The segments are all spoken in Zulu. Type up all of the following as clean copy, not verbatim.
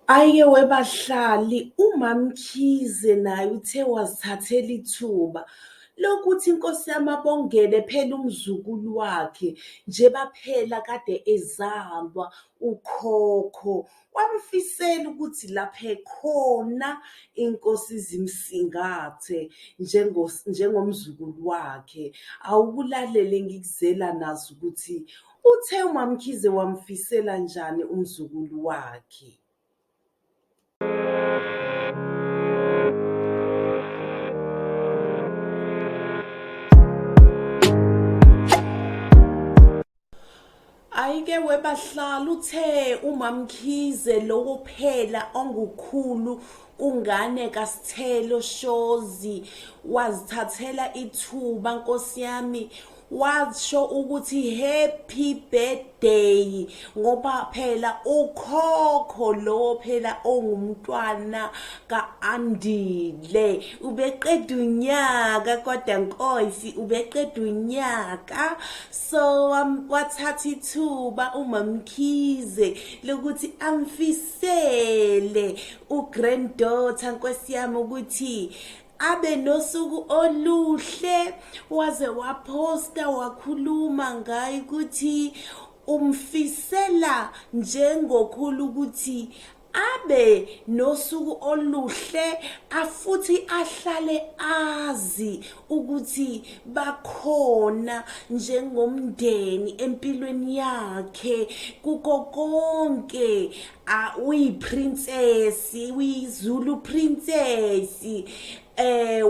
Ayike webahlali uMamkhize naye uthe wazithathela ithuba lokuthi inkosi yami abongele phela umzukulu wakhe njengoba phela kade ezalwa uCoco. Wamfisela ukuthi lapha ekhona inkosi izimsingathe njengomzukulu wakhe. Awukulalele ngikuzela nazi ukuthi uthe uMamkhize wamfisela njani umzukulu wakhe. Ayike webahlala uthe uMamkhize lowo phela ongukhulu kungane kaSthelo shozi wazithathela ithuba nkosi yami washo ukuthi happy birthday ngoba phela uCoco lo phela ongumntwana kaAndile ubeqeda unyaka kodwa nkosi ubeqeda unyaka so wathatha ithuba uMamkhize lokuthi amfisele ugranddaughter nkosi yami ukuthi abe nosuku oluhle waze waposta wakhuluma ngaye ukuthi umfisela njengokhulu ukuthi abe nosuku oluhle afuthi ahlale azi ukuthi bakhona njengomndeni empilweni yakhe kuko konke uyiprincess uyiZulu princess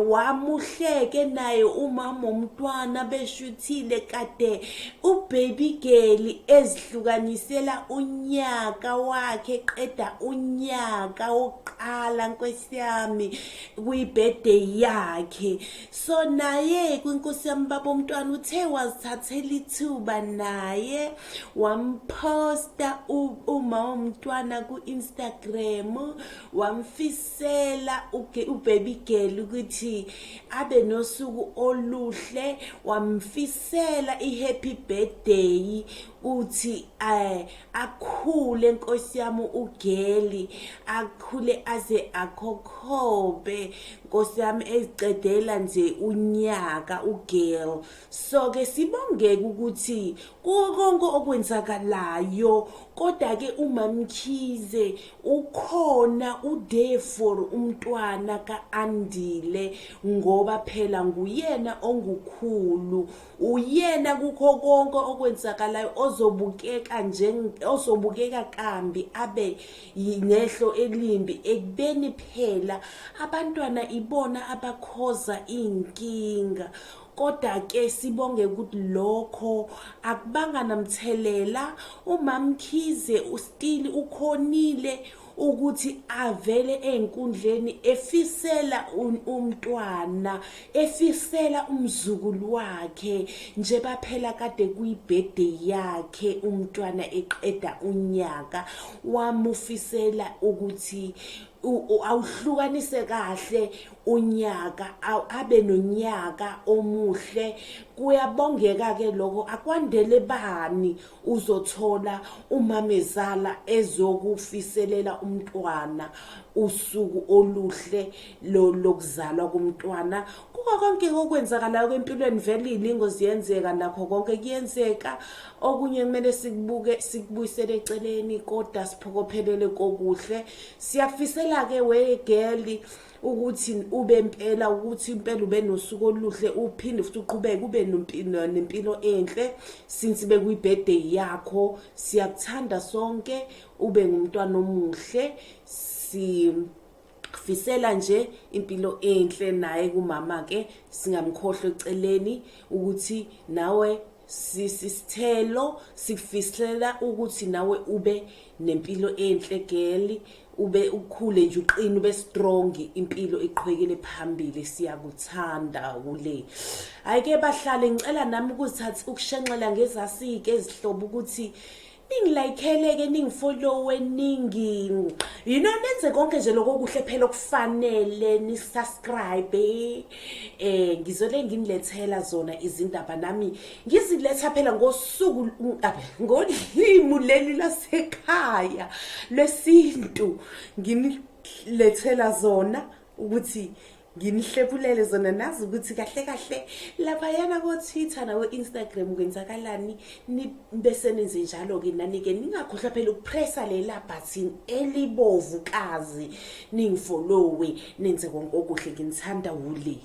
wamuhleke naye umama womntwana beshuthile kade ubaby girl ezihlukanisela unyaka wakhe qeda unyaka oqala nkosi yami kwi-birthday yakhe so naye kwinkosi yami baba umntwana uthe wazithathela ithuba naye wamposta uma womntwana ku-Instagram wamfisela ubaby girl ukuthi abe nosuku oluhle wamfisela ihappy birthday uthi akhule nkosi yami ugeli akhule aze akhokhobe nkosi yami ezicedela nje unyaka ugirl so ke sibongeke ukuthi konke okwenzakalayo kodwa ke uMamkhize ukhona there for umntwana kaAndile ngoba phela nguyena ongukhulu uyena kukho konke okwenzakalayo ozobukeka kambi abe yinehlo elimbi ekubeni phela abantwana ibona abakhoza inkinga kodwa ke sibonge ukuthi lokho akubanga namthelela uMamkhize still ukhonile ukuthi avele einkundleni efisela umntwana efisela umzukulu wakhe nje baphela kade kuyi-birthday yakhe umntwana eqeda unyaka wamufisela ukuthi awuhlukanise kahle unyaka abe nonyaka omuhle kuyabongeka ke lokho akwandele bani uzothola umamezala ezokufiselela umntwana usuku oluhle lokuzalwa komntwana kuko konke okwenzakalayo kwempilweni vele ilingo ziyenzeka nakho konke kuyenzeka okunye kumele sikubuyisele eceleni kodwa siphokophelele kokuhle siyafisela ke we girl ukuthi ube impela ukuthi impela ube nosuku oluhle uphinde futhi uqhubeke ube nempilo enhle since bekuyi-birthday yakho siyakuthanda sonke ube ngumntwana omuhle sifisela nje impilo enhle naye kumama ke singamkhohlwa eceleni ukuthi nawe Sthelo sikufisela ukuthi nawe ube nempilo enhle girl ube ukhule nje uqine ube strong impilo iqhubekele phambili siyakuthanda kule ayike bahlale ngicela nami ukuzithatha ukushenxela ngezasike ezihlobo ukuthi ningilayikheleke, ningifollowe, nenze konke nje lokho kuhle phela okufanele, nisubscribe. Ngizole nginilethela zona izindaba nami ngiziletha phela ngosuku ngolimi leli lasekhaya lwesintu, nginilethela zona ukuthi nginihlephulele zona, nazi ukuthi kahle kahle laphayana ko-Twitter nawo-Instagram kwenzakalani. Bese nenze njalo-ke nani-ke ningakhohlwa phela ukupressa lela button elibovukazi, ningifollowe, nenze konke okuhle. Nginithanda wule.